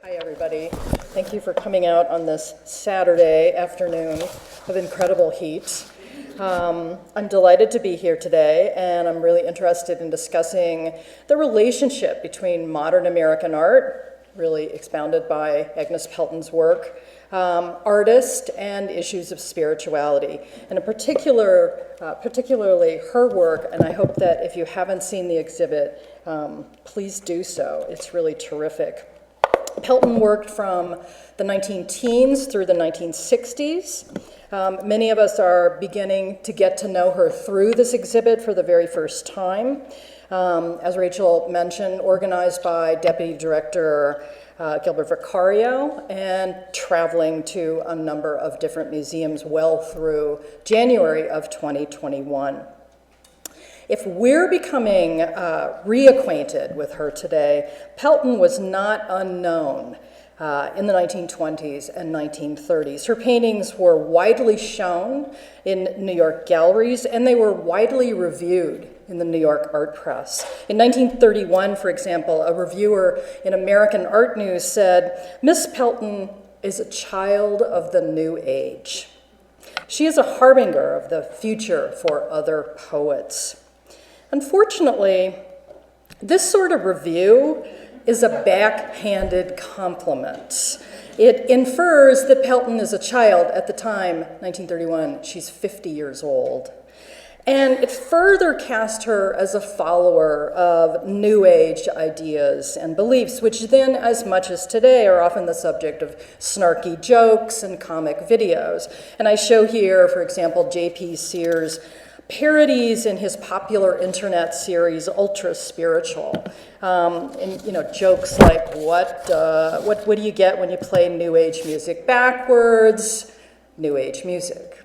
Hi, everybody. Thank you for coming out on this Saturday afternoon of incredible heat. I'm delighted to be here today, and I'm really interested in discussing the relationship between modern American art, really expounded by Agnes Pelton's work, artist, and issues of spirituality. And in particularly her work, and I hope that if you haven't seen the exhibit, please do so. It's really terrific. Pelton worked from the 19-teens through the 1960s. Many of us are beginning to get to know her through this exhibit for the very first time. As Rachel mentioned, organized by Deputy Director Gilbert Vicario and traveling to a number of different museums well through January of 2021. If we're becoming reacquainted with her today, Pelton was not unknown in the 1920s and 1930s. Her paintings were widely shown in New York galleries, and they were widely reviewed in the New York art press. In 1931, for example, a reviewer in American Art News said, "Miss Pelton is a child of the new age. She is a harbinger of the future for other poets." Unfortunately, this sort of review is a backhanded compliment. It infers that Pelton is a child at the time, 1931, she's 50 years old. And it further cast her as a follower of New Age ideas and beliefs, which then, as much as today, are often the subject of snarky jokes and comic videos. And I show here, for example, J.P. Sears' parodies in his popular internet series Ultra Spiritual, and jokes like what do you get when you play New Age music backwards? New Age music.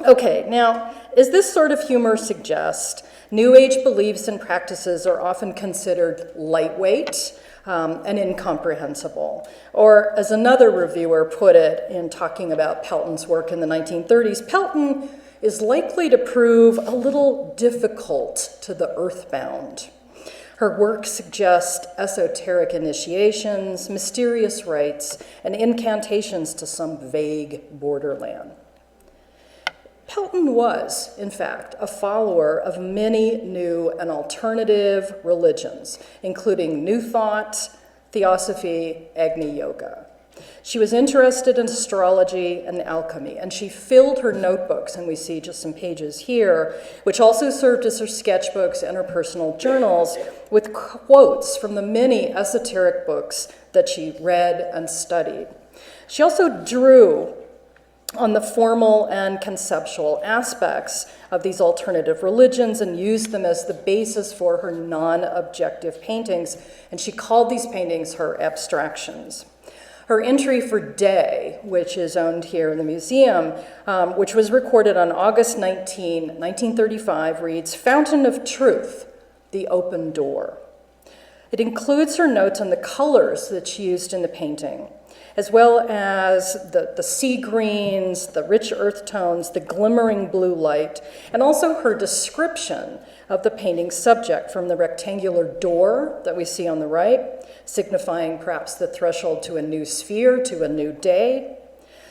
Okay, now as this sort of humor suggests, New Age beliefs and practices are often considered lightweight and incomprehensible. Or as another reviewer put it in talking about Pelton's work in the 1930s, Pelton is likely to prove a little difficult to the earthbound. Her work suggests esoteric initiations, mysterious rites, and incantations to some vague borderland. Pelton was, in fact, a follower of many new and alternative religions, including New Thought, Theosophy, Agni Yoga. She was interested in astrology and alchemy, and she filled her notebooks, and we see just some pages here, which also served as her sketchbooks and her personal journals, with quotes from the many esoteric books that she read and studied. She also drew on the formal and conceptual aspects of these alternative religions and used them as the basis for her non-objective paintings, and she called these paintings her abstractions. Her entry for Day, which is owned here in the museum, which was recorded on August 19, 1935, reads, "Fountain of Truth, the Open Door." It includes her notes on the colors that she used in the painting, as well as the sea greens, the rich earth tones, the glimmering blue light, and also her description of the painting's subject, from the rectangular door that we see on the right, signifying perhaps the threshold to a new sphere, to a new day,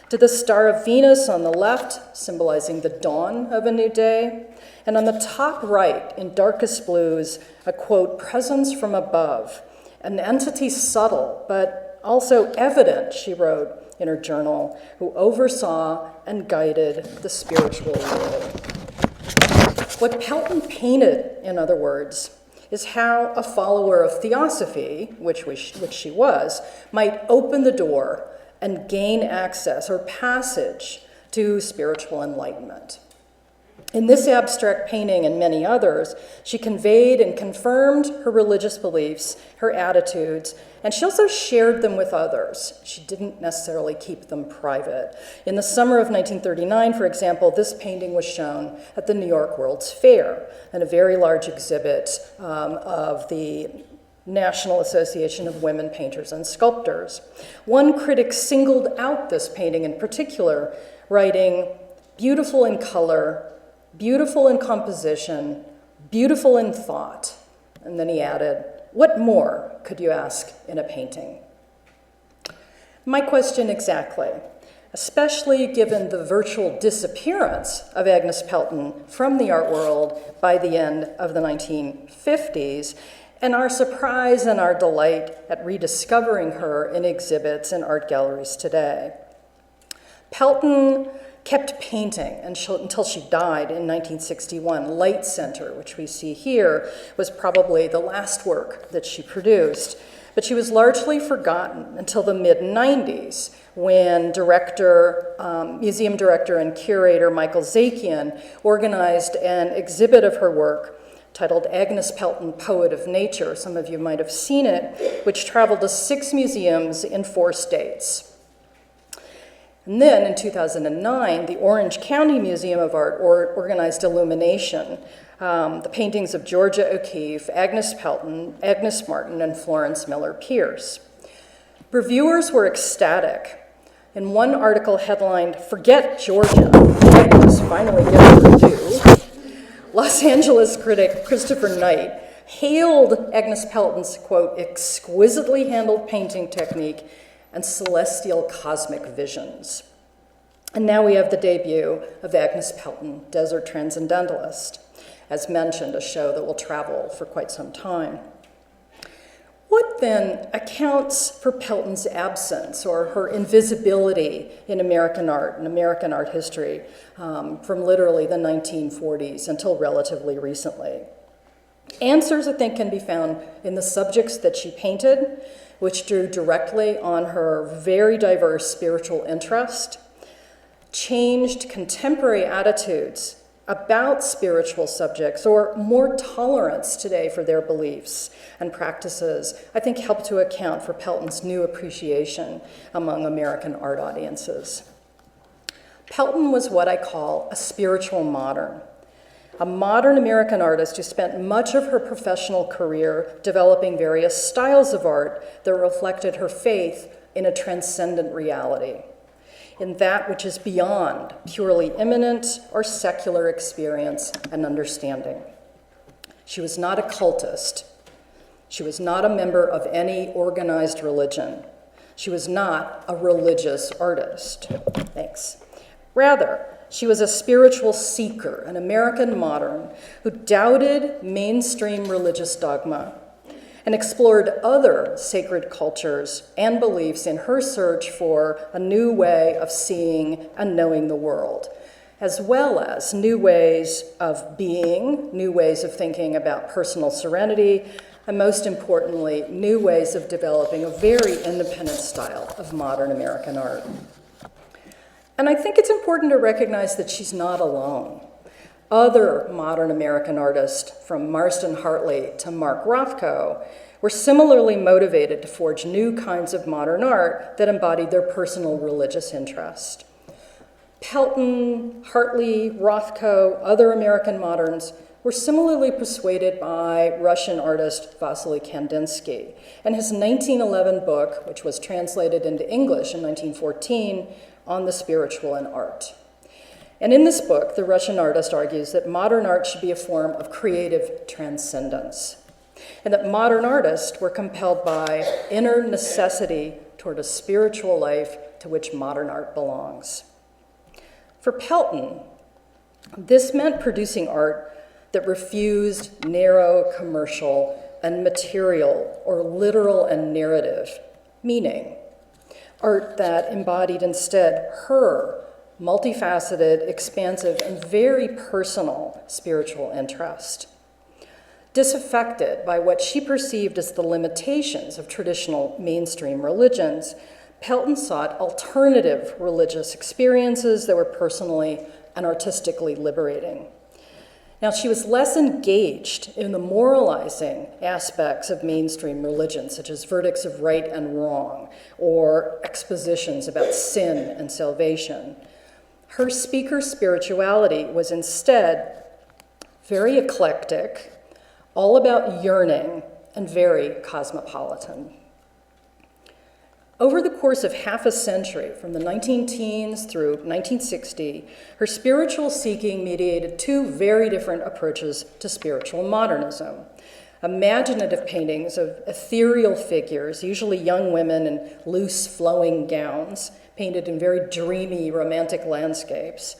to the star of Venus on the left, symbolizing the dawn of a new day, and on the top right, in darkest blues, a quote, "presence from above, an entity subtle, but also evident," she wrote in her journal, "who oversaw and guided the spiritual world." What Pelton painted, in other words, is how a follower of Theosophy, which she was, might open the door and gain access or passage to spiritual enlightenment. In this abstract painting and many others, she conveyed and confirmed her religious beliefs, her attitudes, and she also shared them with others. She didn't necessarily keep them private. In the summer of 1939, for example, this painting was shown at the New York World's Fair in a very large exhibit of the National Association of Women Painters and Sculptors. One critic singled out this painting in particular, writing, "Beautiful in color, beautiful in composition, beautiful in thought." And then he added, "What more could you ask in a painting?" My question exactly, especially given the virtual disappearance of Agnes Pelton from the art world by the end of the 1950s, and our surprise and our delight at rediscovering her in exhibits in art galleries today. Pelton kept painting until she died in 1961. Light Center, which we see here, was probably the last work that she produced. But she was largely forgotten until the mid-90s, when museum director and curator Michael Zakian organized an exhibit of her work titled Agnes Pelton, Poet of Nature. Some of you might have seen it, which traveled to 6 museums in 4 states. And then in 2009, the Orange County Museum of Art organized Illumination, the paintings of Georgia O'Keeffe, Agnes Pelton, Agnes Martin, and Florence Miller Pierce. Reviewers were ecstatic. In one article headlined, "Forget Georgia, Agnes finally gets her due," Los Angeles critic Christopher Knight hailed Agnes Pelton's, quote, "exquisitely handled painting technique and celestial cosmic visions." And now we have the debut of Agnes Pelton, Desert Transcendentalist. As mentioned, a show that will travel for quite some time. What then accounts for Pelton's absence or her invisibility in American art and American art history from literally the 1940s until relatively recently? Answers, I think, can be found in the subjects that she painted, which drew directly on her very diverse spiritual interest, changed contemporary attitudes about spiritual subjects, or more tolerance today for their beliefs and practices, I think help to account for Pelton's new appreciation among American art audiences. Pelton was what I call a spiritual modern, a modern American artist who spent much of her professional career developing various styles of art that reflected her faith in a transcendent reality, in that which is beyond purely immanent or secular experience and understanding. She was not a cultist. She was not a member of any organized religion. She was not a religious artist. Thanks. Rather, she was a spiritual seeker, an American modern who doubted mainstream religious dogma and explored other sacred cultures and beliefs in her search for a new way of seeing and knowing the world, as well as new ways of being, new ways of thinking about personal serenity, and most importantly, new ways of developing a very independent style of modern American art. And I think it's important to recognize that she's not alone. Other modern American artists, from Marston Hartley to Mark Rothko, were similarly motivated to forge new kinds of modern art that embodied their personal religious interest. Pelton, Hartley, Rothko, other American moderns were similarly persuaded by Russian artist Vasily Kandinsky, and his 1911 book, which was translated into English in 1914, On the Spiritual in Art. And in this book, the Russian artist argues that modern art should be a form of creative transcendence, and that modern artists were compelled by inner necessity toward a spiritual life to which modern art belongs. For Pelton, this meant producing art that refused narrow commercial and material or literal and narrative meaning, art that embodied instead her multifaceted, expansive, and very personal spiritual interest. Disaffected by what she perceived as the limitations of traditional mainstream religions, Pelton sought alternative religious experiences that were personally and artistically liberating. Now, she was less engaged in the moralizing aspects of mainstream religion, such as verdicts of right and wrong, or expositions about sin and salvation. Her speaker spirituality was instead very eclectic, all about yearning, and very cosmopolitan. Over the course of half a century, from the 19-teens through 1960, her spiritual seeking mediated two very different approaches to spiritual modernism. imaginative paintings of ethereal figures, usually young women in loose flowing gowns, painted in very dreamy romantic landscapes.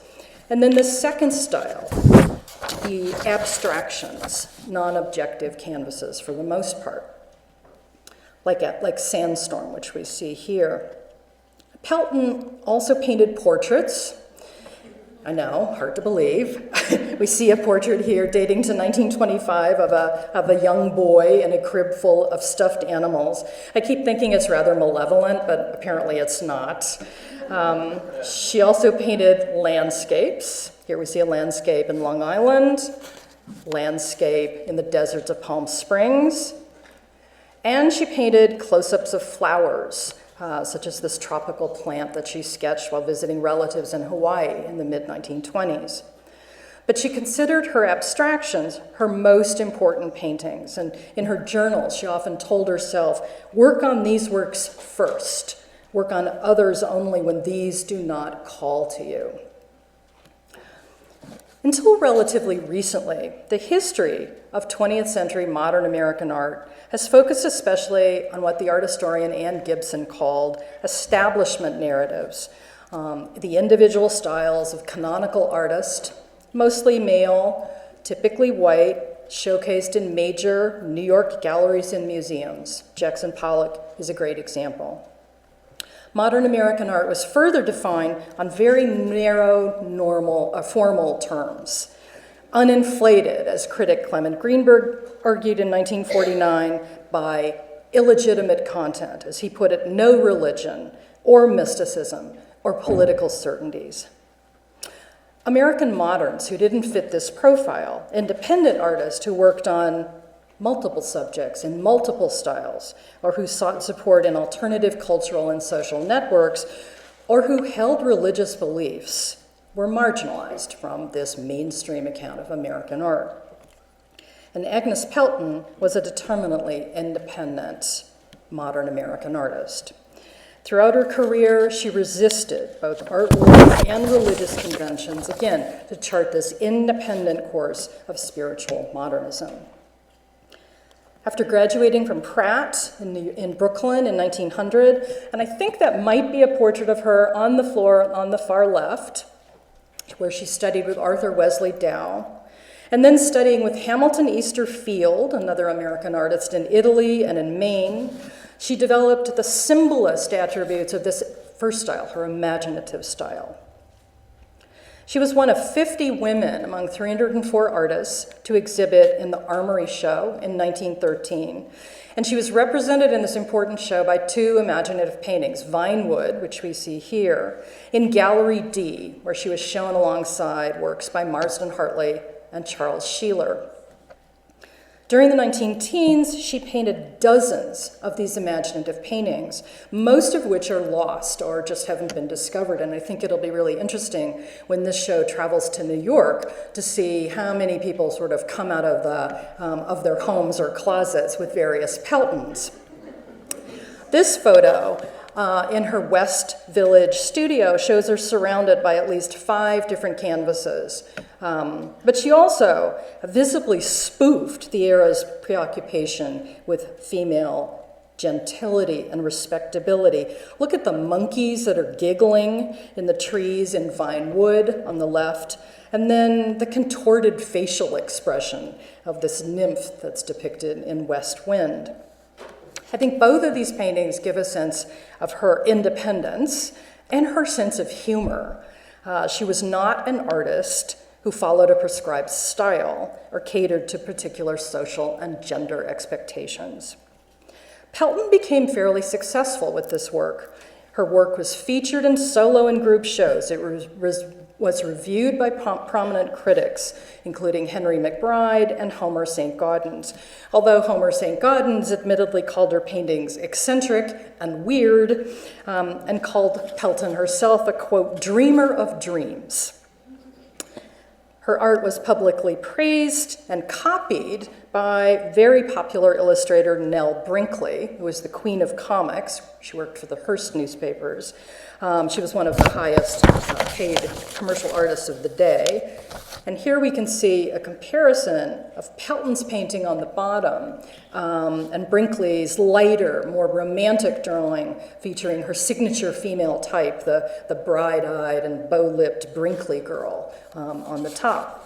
And then the second style, the abstractions, non-objective canvases for the most part, like Sandstorm, which we see here. Pelton also painted portraits. I know, hard to believe. We see a portrait here dating to 1925 of a young boy in a crib full of stuffed animals. I keep thinking it's rather malevolent, but apparently it's not. She also painted landscapes. Here we see a landscape in Long Island, landscape in the deserts of Palm Springs, and she painted close-ups of flowers, such as this tropical plant that she sketched while visiting relatives in Hawaii in the mid-1920s. But she considered her abstractions her most important paintings, and in her journals, she often told herself, work on these works first, work on others only when these do not call to you. Until relatively recently, the history of 20th century modern American art has focused especially on what the art historian Ann Gibson called establishment narratives, the individual styles of canonical artists, mostly male, typically white, showcased in major New York galleries and museums. Jackson Pollock is a great example. Modern American art was further defined on very narrow, formal terms. Uninflated, as critic Clement Greenberg argued in 1949, by illegitimate content, as he put it, no religion or mysticism or political certainties. American moderns who didn't fit this profile, independent artists who worked on multiple subjects in multiple styles, or who sought support in alternative cultural and social networks, or who held religious beliefs, were marginalized from this mainstream account of American art. And Agnes Pelton was a determinately independent modern American artist. Throughout her career, she resisted both art wars and religious conventions, again, to chart this independent course of spiritual modernism. After graduating from Pratt in Brooklyn in 1900, and I think that might be a portrait of her on the floor on the far left, where she studied with Arthur Wesley Dow, and then studying with Hamilton Easter Field, another American artist in Italy and in Maine, she developed the symbolist attributes of this first style, her imaginative style. She was one of 50 women among 304 artists to exhibit in the Armory Show in 1913. And she was represented in this important show by two imaginative paintings, Vinewood, which we see here, in Gallery D, where she was shown alongside works by Marsden Hartley and Charles Sheeler. During the 19-teens, she painted dozens of these imaginative paintings, most of which are lost or just haven't been discovered. And I think it'll be really interesting when this show travels to New York to see how many people sort of come out of their homes or closets with various Peltons. This photo in her West Village studio shows her surrounded by at least 5 different canvases. But she also visibly spoofed the era's preoccupation with female gentility and respectability. Look at the monkeys that are giggling in the trees in Vinewood on the left, and then the contorted facial expression of this nymph that's depicted in West Wind. I think both of these paintings give a sense of her independence and her sense of humor. She was not an artist who followed a prescribed style or catered to particular social and gender expectations. Pelton became fairly successful with this work. Her work was featured in solo and group shows. It was reviewed by prominent critics, including Henry McBride and Homer St. Gaudens. Although Homer St. Gaudens admittedly called her paintings eccentric and weird, and called Pelton herself a, quote, dreamer of dreams. Her art was publicly praised and copied by very popular illustrator Nell Brinkley, who was the queen of comics. She worked for the Hearst newspapers. She was one of the highest paid commercial artists of the day. And here we can see a comparison of Pelton's painting on the bottom and Brinkley's lighter, more romantic drawing featuring her signature female type, the bright-eyed and bow-lipped Brinkley girl on the top.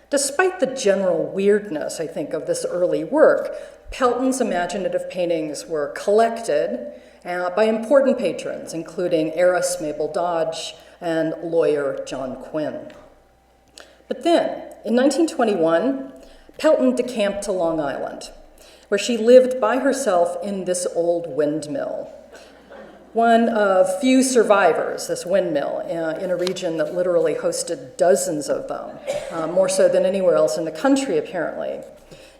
Despite the general weirdness, I think, of this early work, Pelton's imaginative paintings were collected by important patrons, including heiress Mabel Dodge and lawyer John Quinn. But then, in 1921, Pelton decamped to Long Island, where she lived by herself in this old windmill. One of few survivors, this windmill, in a region that literally hosted dozens of them, more so than anywhere else in the country, apparently.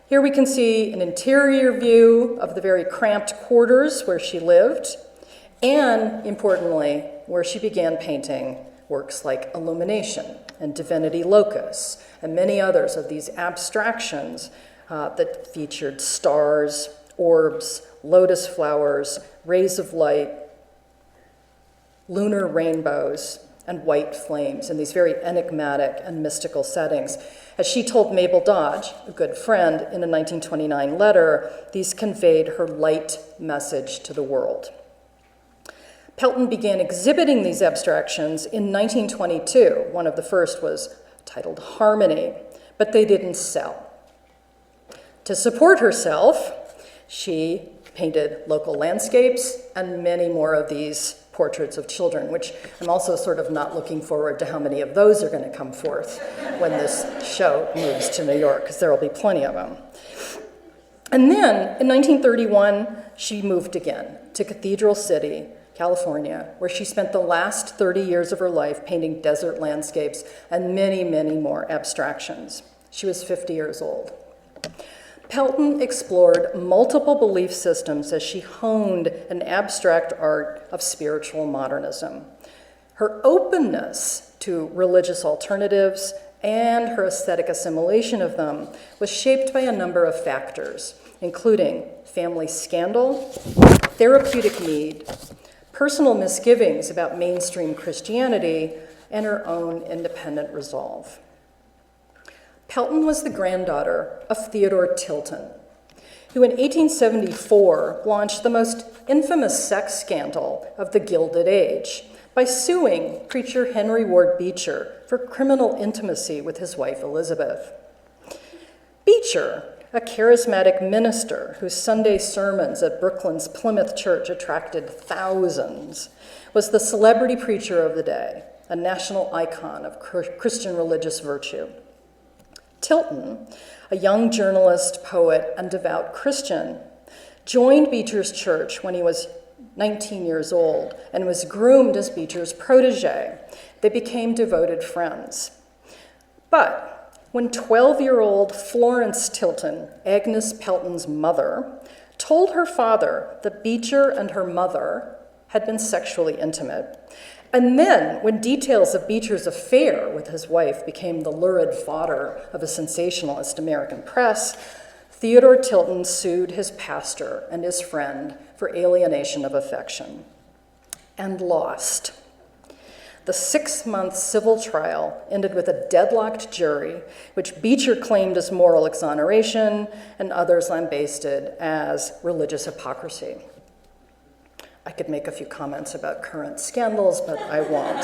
Here we can see an interior view of the very cramped quarters where she lived, and, importantly, where she began painting works like Illumination and Divinity Locus, and many others of these abstractions that featured stars, orbs, lotus flowers, rays of light, lunar rainbows, and white flames in these very enigmatic and mystical settings. As she told Mabel Dodge, a good friend, in a 1929 letter, these conveyed her light message to the world. Pelton began exhibiting these abstractions in 1922. One of the first was titled Harmony, but they didn't sell. To support herself, she painted local landscapes and many more of these portraits of children, which I'm also sort of not looking forward to how many of those are going to come forth when this show moves to New York, because there will be plenty of them. And then, in 1931, she moved again to Cathedral City, California, where she spent the last 30 years of her life painting desert landscapes and many, many more abstractions. She was 50 years old. Pelton explored multiple belief systems as she honed an abstract art of spiritual modernism. Her openness to religious alternatives and her aesthetic assimilation of them was shaped by a number of factors, including family scandal, therapeutic need, personal misgivings about mainstream Christianity, and her own independent resolve. Pelton was the granddaughter of Theodore Tilton, who in 1874 launched the most infamous sex scandal of the Gilded Age by suing preacher Henry Ward Beecher for criminal intimacy with his wife Elizabeth. Beecher, a charismatic minister whose Sunday sermons at Brooklyn's Plymouth Church attracted thousands, was the celebrity preacher of the day, a national icon of Christian religious virtue. Tilton, a young journalist, poet, and devout Christian, joined Beecher's church when he was 19 years old and was groomed as Beecher's protege. They became devoted friends. But when 12-year-old Florence Tilton, Agnes Pelton's mother, told her father that Beecher and her mother had been sexually intimate, and then, when details of Beecher's affair with his wife became the lurid fodder of a sensationalist American press, Theodore Tilton sued his pastor and his friend for alienation of affection, and lost. The 6-month civil trial ended with a deadlocked jury, which Beecher claimed as moral exoneration, and others lambasted as religious hypocrisy. I could make a few comments about current scandals, but I won't.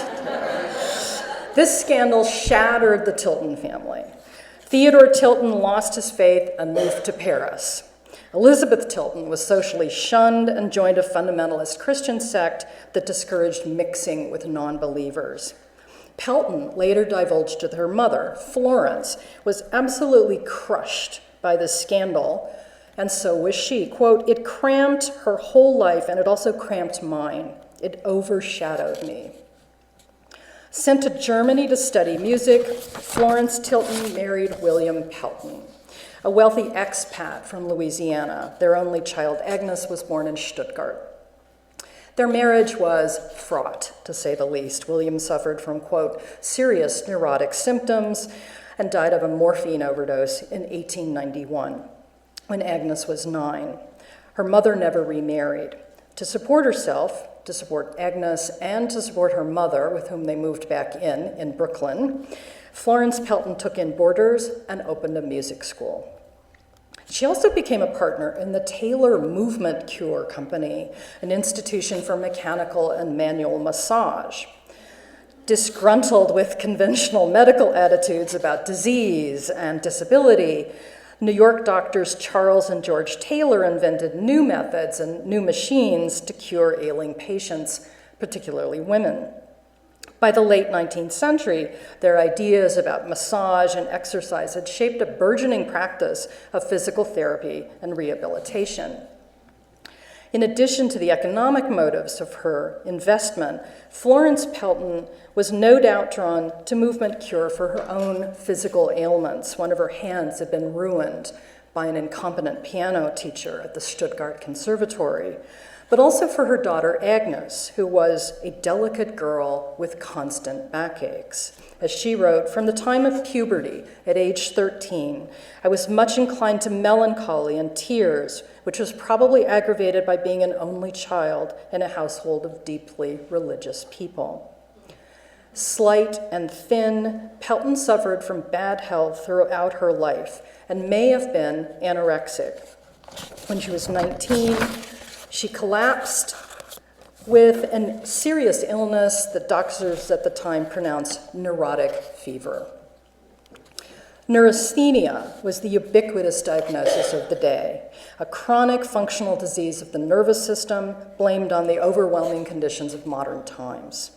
This scandal shattered the Tilton family. Theodore Tilton lost his faith and moved to Paris. Elizabeth Tilton was socially shunned and joined a fundamentalist Christian sect that discouraged mixing with non-believers. Pelton later divulged that her mother, Florence, was absolutely crushed by this scandal, and so was she. Quote, "It cramped her whole life, and it also cramped mine. It overshadowed me." Sent to Germany to study music, Florence Tilton married William Pelton, a wealthy expat from Louisiana. Their only child, Agnes, was born in Stuttgart. Their marriage was fraught, to say the least. William suffered from, quote, "serious neurotic symptoms," and died of a morphine overdose in 1891. When Agnes was 9. Her mother never remarried. To support herself, to support Agnes, and to support her mother, with whom they moved back in Brooklyn, Florence Pelton took in boarders and opened a music school. She also became a partner in the Taylor Movement Cure Company, an institution for mechanical and manual massage. Disgruntled with conventional medical attitudes about disease and disability, New York doctors Charles and George Taylor invented new methods and new machines to cure ailing patients, particularly women. By the late 19th century, their ideas about massage and exercise had shaped a burgeoning practice of physical therapy and rehabilitation. In addition to the economic motives of her investment, Florence Pelton was no doubt drawn to movement cure for her own physical ailments. One of her hands had been ruined by an incompetent piano teacher at the Stuttgart Conservatory, but also for her daughter Agnes, who was a delicate girl with constant backaches. As she wrote, "From the time of puberty, at age 13, I was much inclined to melancholy and tears, which was probably aggravated by being an only child in a household of deeply religious people." Slight and thin, Pelton suffered from bad health throughout her life and may have been anorexic. When she was 19, she collapsed with a serious illness that doctors at the time pronounced neurotic fever. Neurasthenia was the ubiquitous diagnosis of the day, a chronic functional disease of the nervous system blamed on the overwhelming conditions of modern times.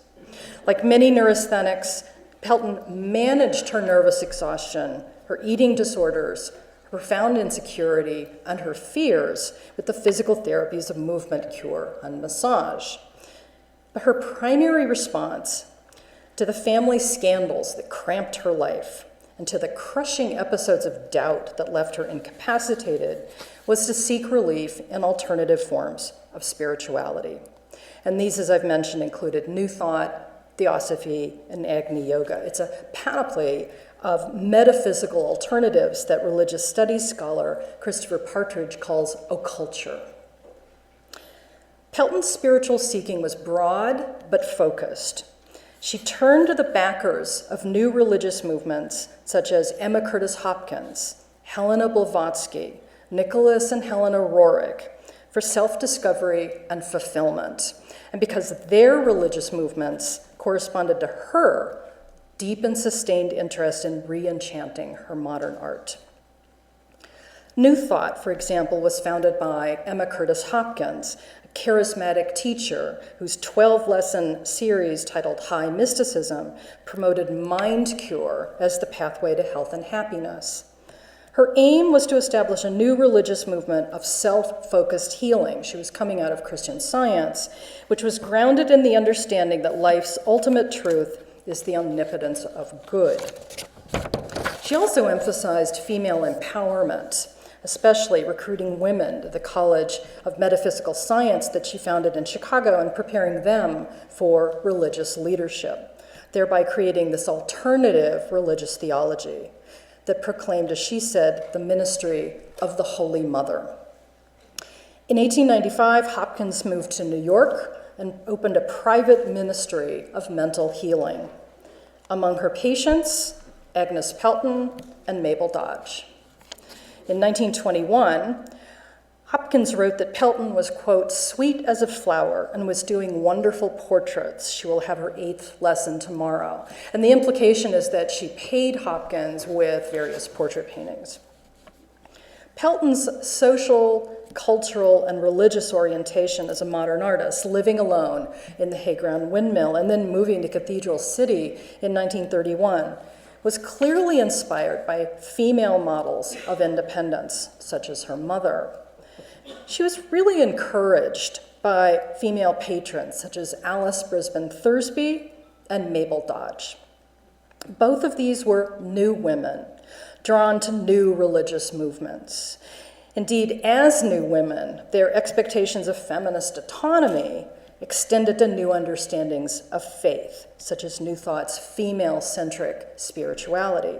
Like many neurasthenics, Pelton managed her nervous exhaustion, her eating disorders, her profound insecurity, and her fears with the physical therapies of movement cure and massage. But her primary response to the family scandals that cramped her life and to the crushing episodes of doubt that left her incapacitated was to seek relief in alternative forms of spirituality. And these, as I've mentioned, included New Thought, Theosophy, and Agni Yoga. It's a panoply of metaphysical alternatives that religious studies scholar Christopher Partridge calls occulture. Pelton's spiritual seeking was broad but focused. She turned to the backers of new religious movements such as Emma Curtis Hopkins, Helena Blavatsky, Nicholas and Helena Roerich for self-discovery and fulfillment. And because their religious movements corresponded to her deep and sustained interest in re-enchanting her modern art. New Thought, for example, was founded by Emma Curtis Hopkins, a charismatic teacher whose 12-lesson series titled High Mysticism promoted mind cure as the pathway to health and happiness. Her aim was to establish a new religious movement of self-focused healing. She was coming out of Christian Science, which was grounded in the understanding that life's ultimate truth is the omnipotence of good. She also emphasized female empowerment, especially recruiting women to the College of Metaphysical Science that she founded in Chicago and preparing them for religious leadership, thereby creating this alternative religious theology that proclaimed, as she said, the ministry of the Holy Mother. In 1895, Hopkins moved to New York and opened a private ministry of mental healing. Among her patients, Agnes Pelton and Mabel Dodge. In 1921, Hopkins wrote that Pelton was, quote, sweet as a flower and was doing wonderful portraits. She will have her 8th lesson tomorrow. And the implication is that she paid Hopkins with various portrait paintings. Pelton's social, cultural, and religious orientation as a modern artist, living alone in the Hayground Windmill and then moving to Cathedral City in 1931, was clearly inspired by female models of independence, such as her mother. She was really encouraged by female patrons such as Alice Brisbane Thursby and Mabel Dodge. Both of these were new women, drawn to new religious movements. Indeed, as new women, their expectations of feminist autonomy extended to new understandings of faith, such as New Thought's female-centric spirituality.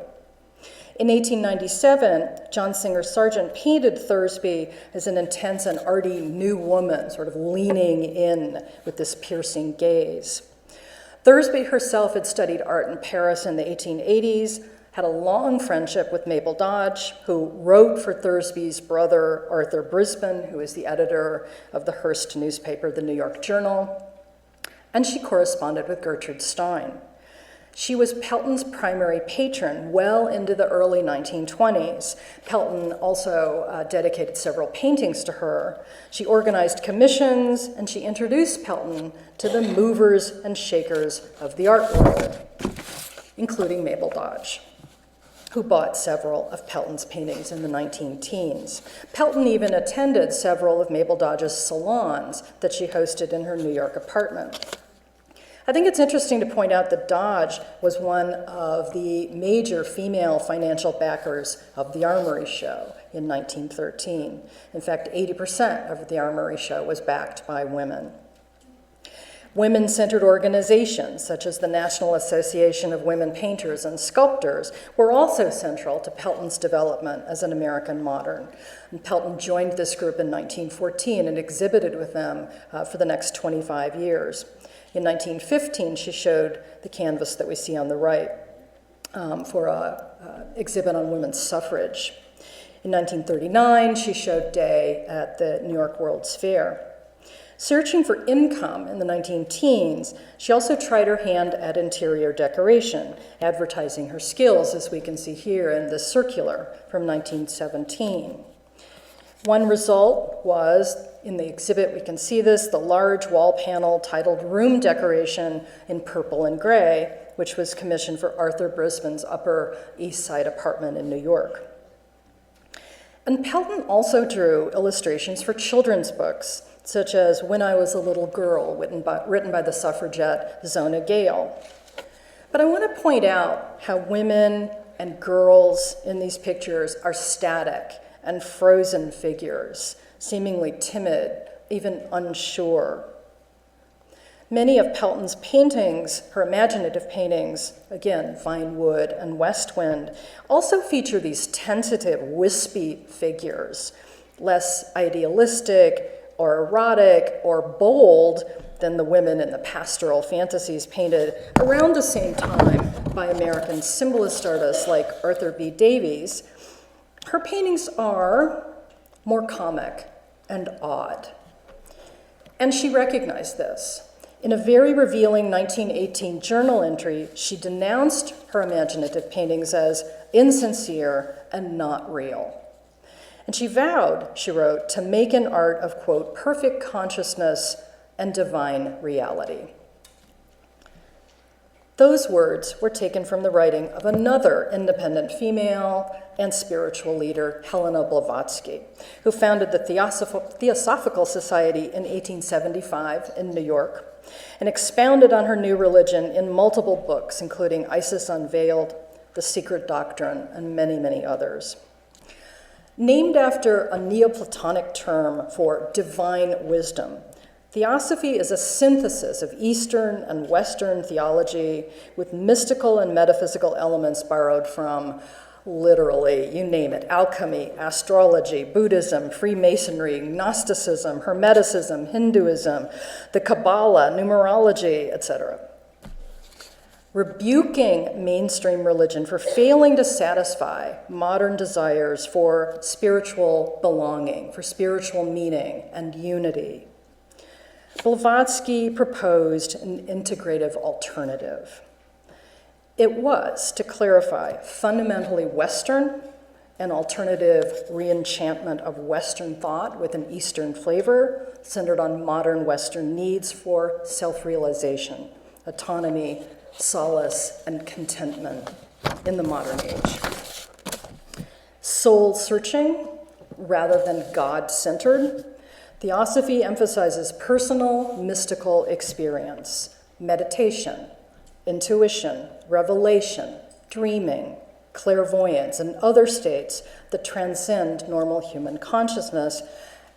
In 1897, John Singer Sargent painted Thursby as an intense and arty new woman, sort of leaning in with this piercing gaze. Thursby herself had studied art in Paris in the 1880s, had a long friendship with Mabel Dodge, who wrote for Thursby's brother, Arthur Brisbane, who is the editor of the Hearst newspaper, the New York Journal, and she corresponded with Gertrude Stein. She was Pelton's primary patron well into the early 1920s. Pelton also dedicated several paintings to her. She organized commissions, and she introduced Pelton to the movers and shakers of the art world, including Mabel Dodge, who bought several of Pelton's paintings in the 19-teens. Pelton even attended several of Mabel Dodge's salons that she hosted in her New York apartment. I think it's interesting to point out that Dodge was one of the major female financial backers of the Armory Show in 1913. In fact, 80% of the Armory Show was backed by women. Women-centered organizations, such as the National Association of Women Painters and Sculptors, were also central to Pelton's development as an American modern. And Pelton joined this group in 1914 and exhibited with them for the next 25 years. In 1915, she showed the canvas that we see on the right for an exhibit on women's suffrage. In 1939, she showed Day at the New York World's Fair. Searching for income in the 19-teens, she also tried her hand at interior decoration, advertising her skills, as we can see here in this circular from 1917. One result was, in the exhibit we can see this, the large wall panel titled Room Decoration in Purple and Gray, which was commissioned for Arthur Brisbane's Upper East Side apartment in New York. And Pelton also drew illustrations for children's books, such as When I Was a Little Girl, written by the suffragette Zona Gale. But I want to point out how women and girls in these pictures are static and frozen figures, seemingly timid, even unsure. Many of Pelton's paintings, her imaginative paintings, again, Vinewood and West Wind, also feature these tentative, wispy figures, less idealistic or erotic or bold than the women in the pastoral fantasies painted around the same time by American symbolist artists like Arthur B. Davies. Her paintings are more comic and odd. And she recognized this. In a very revealing 1918 journal entry, she denounced her imaginative paintings as insincere and not real. And she vowed, she wrote, to make an art of, quote, perfect consciousness and divine reality. Those words were taken from the writing of another independent female and spiritual leader, Helena Blavatsky, who founded the Theosophical Society in 1875 in New York and expounded on her new religion in multiple books, including Isis Unveiled, The Secret Doctrine, and many, many others. Named after a Neoplatonic term for divine wisdom, Theosophy is a synthesis of Eastern and Western theology with mystical and metaphysical elements borrowed from literally, you name it, alchemy, astrology, Buddhism, Freemasonry, Gnosticism, Hermeticism, Hinduism, the Kabbalah, numerology, etc. Rebuking mainstream religion for failing to satisfy modern desires for spiritual belonging, for spiritual meaning and unity. Blavatsky proposed an integrative alternative. It was, to clarify, fundamentally Western, an alternative reenchantment of Western thought with an Eastern flavor, centered on modern Western needs for self-realization, autonomy, solace, and contentment in the modern age. Soul-searching rather than God-centered, Theosophy emphasizes personal, mystical experience, meditation, intuition, revelation, dreaming, clairvoyance, and other states that transcend normal human consciousness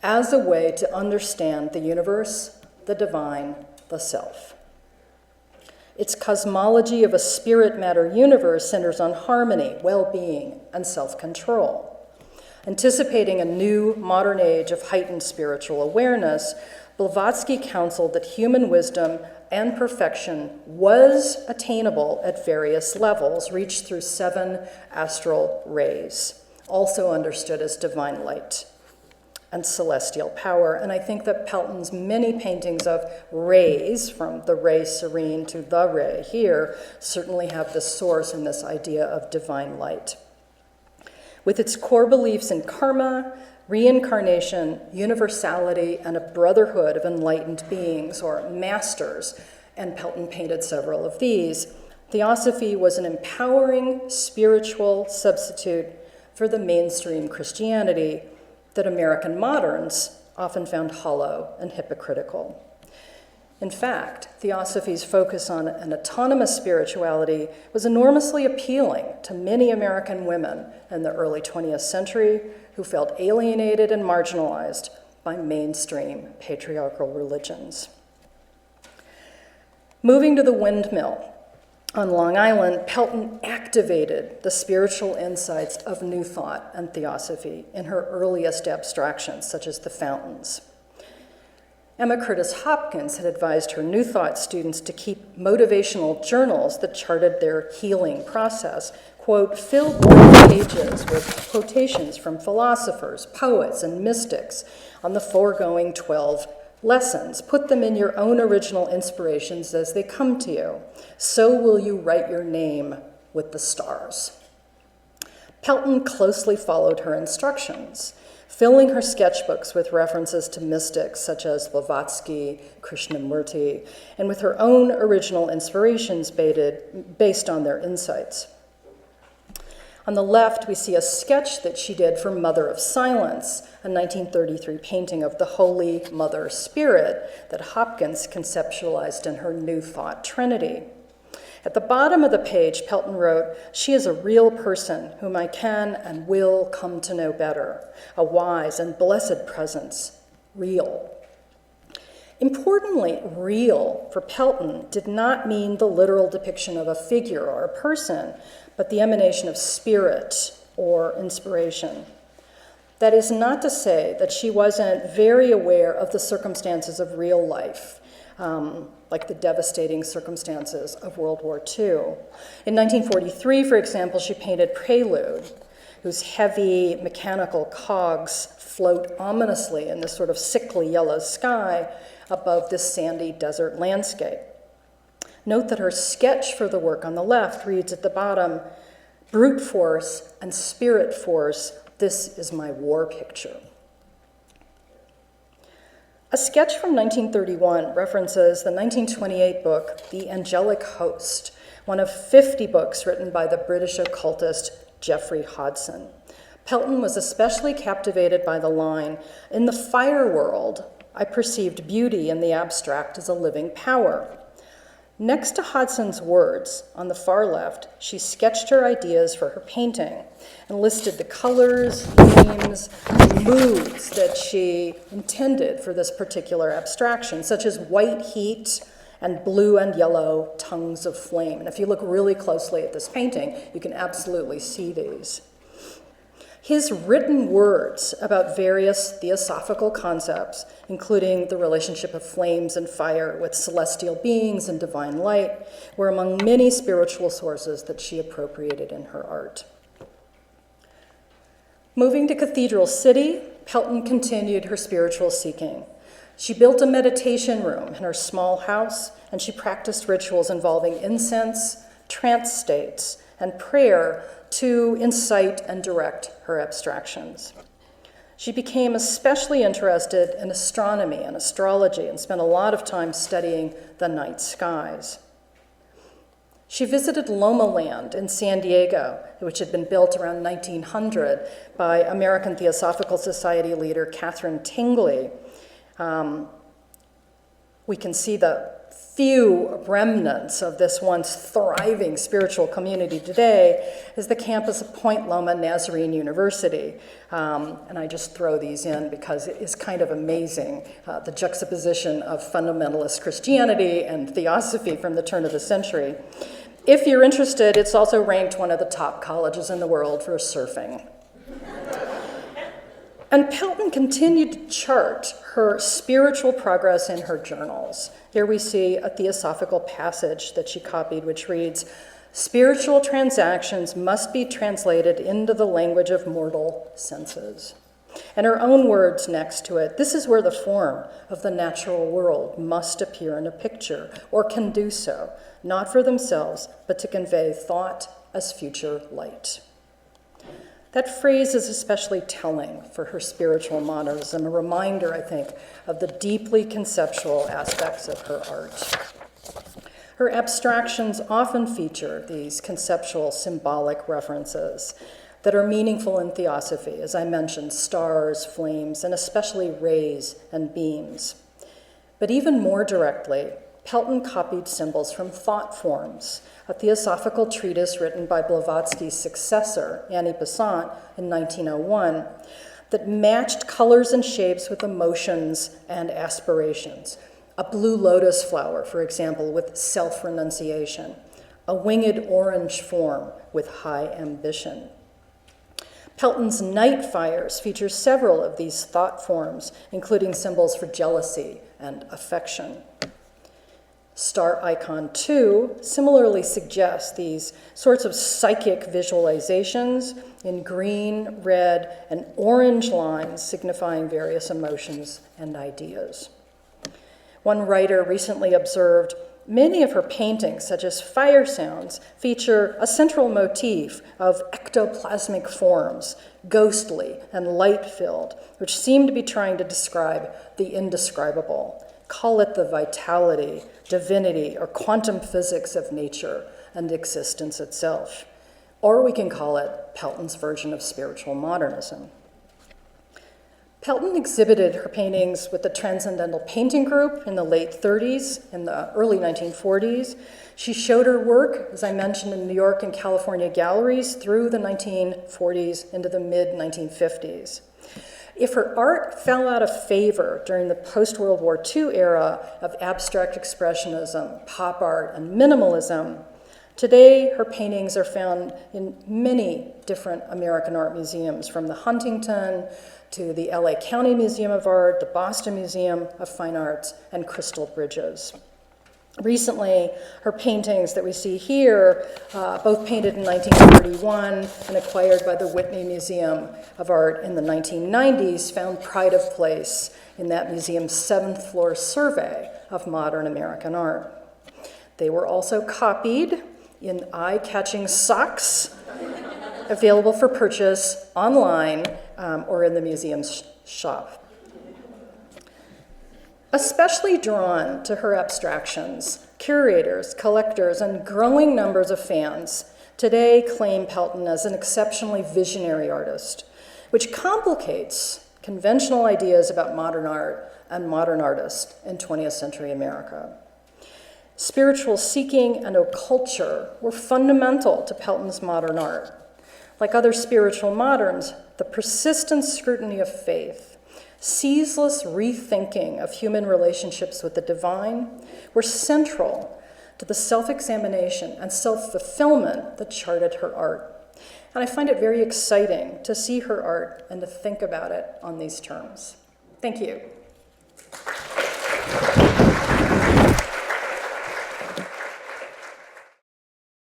as a way to understand the universe, the divine, the self. Its cosmology of a spirit-matter universe centers on harmony, well-being, and self-control. Anticipating a new modern age of heightened spiritual awareness, Blavatsky counseled that human wisdom and perfection was attainable at various levels, reached through 7 astral rays, also understood as divine light and celestial power. And I think that Pelton's many paintings of rays, from the ray serene to the ray here, certainly have the source in this idea of divine light. With its core beliefs in karma, reincarnation, universality, and a brotherhood of enlightened beings, or masters, and Pelton painted several of these, Theosophy was an empowering spiritual substitute for the mainstream Christianity that American moderns often found hollow and hypocritical. In fact, Theosophy's focus on an autonomous spirituality was enormously appealing to many American women in the early 20th century who felt alienated and marginalized by mainstream patriarchal religions. Moving to the Windmill on Long Island, Pelton activated the spiritual insights of New Thought and Theosophy in her earliest abstractions, such as the fountains. Emma Curtis Hopkins had advised her New Thought students to keep motivational journals that charted their healing process, quote, "fill blank pages with quotations from philosophers, poets, and mystics on the foregoing 12 lessons. Put them in your own original inspirations as they come to you. So will you write your name with the stars." Pelton closely followed her instructions, filling her sketchbooks with references to mystics such as Blavatsky, Krishnamurti, and with her own original inspirations based on their insights. On the left, we see a sketch that she did for Mother of Silence, a 1933 painting of the Holy Mother Spirit that Hopkins conceptualized in her New Thought Trinity. At the bottom of the page, Pelton wrote, "She is a real person whom I can and will come to know better, a wise and blessed presence, real." Importantly, real for Pelton did not mean the literal depiction of a figure or a person, but the emanation of spirit or inspiration. That is not to say that she wasn't very aware of the circumstances of real life, like the devastating circumstances of World War II. In 1943, for example, she painted Prelude, whose heavy mechanical cogs float ominously in this sort of sickly yellow sky above this sandy desert landscape. Note that her sketch for the work on the left reads at the bottom, "Brute force and spirit force, this is my war picture." A sketch from 1931 references the 1928 book, The Angelic Host, one of 50 books written by the British occultist Geoffrey Hodson. Pelton was especially captivated by the line, "In the fire world, I perceived beauty in the abstract as a living power." Next to Hodson's words, on the far left, she sketched her ideas for her painting and listed the colors, themes, and moods that she intended for this particular abstraction, such as white heat and blue and yellow tongues of flame. And if you look really closely at this painting, you can absolutely see these. His written words about various theosophical concepts, including the relationship of flames and fire with celestial beings and divine light, were among many spiritual sources that she appropriated in her art. Moving to Cathedral City, Pelton continued her spiritual seeking. She built a meditation room in her small house, and she practiced rituals involving incense, trance states, and prayer to incite and direct her abstractions. She became especially interested in astronomy and astrology and spent a lot of time studying the night skies. She visited Loma Land in San Diego, which had been built around 1900 by American Theosophical Society leader Catherine Tingley. We can see the few remnants of this once thriving spiritual community today is the campus of Point Loma Nazarene University. And I just throw these in because it is kind of amazing, the juxtaposition of fundamentalist Christianity and theosophy from the turn of the century. If you're interested, it's also ranked one of the top colleges in the world for surfing. And Pelton continued to chart her spiritual progress in her journals. Here we see a theosophical passage that she copied, which reads, "Spiritual transactions must be translated into the language of mortal senses." And her own words next to it, "This is where the form of the natural world must appear in a picture, or can do so, not for themselves, but to convey thought as future light." That phrase is especially telling for her spiritual modernism, a reminder, I think, of the deeply conceptual aspects of her art. Her abstractions often feature these conceptual symbolic references that are meaningful in Theosophy, as I mentioned, stars, flames, and especially rays and beams. But even more directly, Pelton copied symbols from thought forms, a theosophical treatise written by Blavatsky's successor, Annie Besant, in 1901, that matched colors and shapes with emotions and aspirations. A blue lotus flower, for example, with self-renunciation, a winged orange form with high ambition. Pelton's night fires feature several of these thought forms, including symbols for jealousy and affection. Star Icon 2 similarly suggests these sorts of psychic visualizations in green, red, and orange lines signifying various emotions and ideas. One writer recently observed, many of her paintings, such as fire sounds, feature a central motif of ectoplasmic forms, ghostly and light-filled, which seem to be trying to describe the indescribable. Call it the vitality, divinity, or quantum physics of nature and existence itself. Or we can call it Pelton's version of spiritual modernism. Pelton exhibited her paintings with the Transcendental Painting Group in the late 30s and the early 1940s. She showed her work, as I mentioned, in New York and California galleries through the 1940s into the mid-1950s. If her art fell out of favor during the post-World War II era of abstract expressionism, pop art, and minimalism, today her paintings are found in many different American art museums, from the Huntington to the LA County Museum of Art, the Boston Museum of Fine Arts, and Crystal Bridges. Recently, her paintings that we see here, both painted in 1931 and acquired by the Whitney Museum of Art in the 1990s, found pride of place in that museum's 7th floor survey of modern American art. They were also copied in eye-catching socks, available for purchase online or in the museum's shop. Especially drawn to her abstractions, curators, collectors, and growing numbers of fans today claim Pelton as an exceptionally visionary artist, which complicates conventional ideas about modern art and modern artists in 20th century America. Spiritual seeking and occulture were fundamental to Pelton's modern art. Like other spiritual moderns, the persistent scrutiny of faith, ceaseless rethinking of human relationships with the divine were central to the self-examination and self-fulfillment that charted her art. And I find it very exciting to see her art and to think about it on these terms. Thank you.